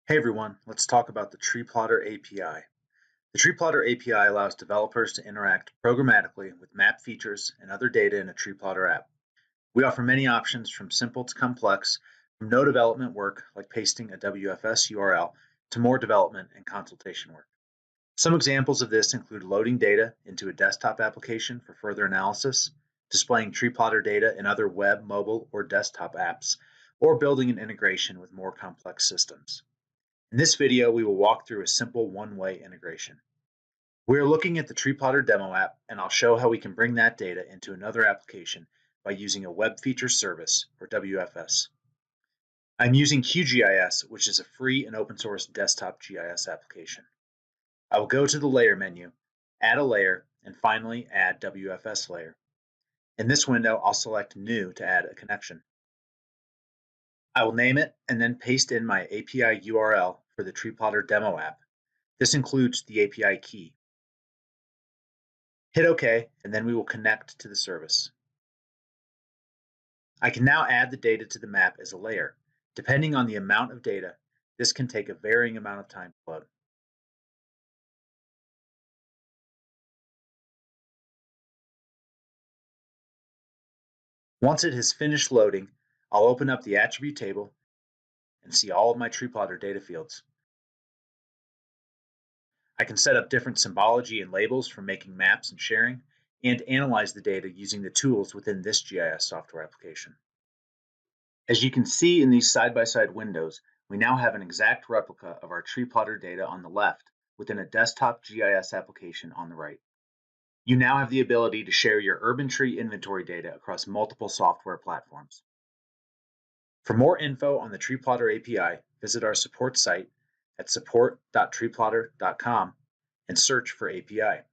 Hey everyone, let's talk about the Tree Plotter API. The Tree Plotter API allows developers to interact programmatically with map features and other data in a Tree Plotter app. We offer many options from simple to complex, from no development work like pasting a WFS URL to more development and consultation work. Some examples of this include loading data into a desktop application for further analysis, displaying Tree Plotter data in other web, mobile, or desktop apps, or building an integration with more complex systems. In this video, we will walk through a simple one-way integration. We are looking at the Tree Plotter demo app, and I'll show how we can bring that data into another application by using a Web Feature Service, or WFS. I'm using QGIS, which is a free and open source desktop GIS application. I will go to the Layer menu, add a layer, and finally add WFS layer. In this window, I'll select New to add a connection. I will name it and then paste in my API URL for the Tree Plotter demo app. This includes the API key. Hit OK, and then we will connect to the service. I can now add the data to the map as a layer. Depending on the amount of data, this can take a varying amount of time to load. Once it has finished loading, I'll open up the attribute table and see all of my Tree Plotter data fields. I can set up different symbology and labels for making maps and sharing, and analyze the data using the tools within this GIS software application. As you can see in these side-by-side windows, we now have an exact replica of our Tree Plotter data on the left within a desktop GIS application on the right. You now have the ability to share your urban tree inventory data across multiple software platforms. For more info on the Tree Plotter API, visit our support site at support.treeplotter.com and search for API.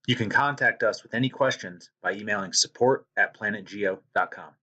You can contact us with any questions by emailing support@planetgeo.com.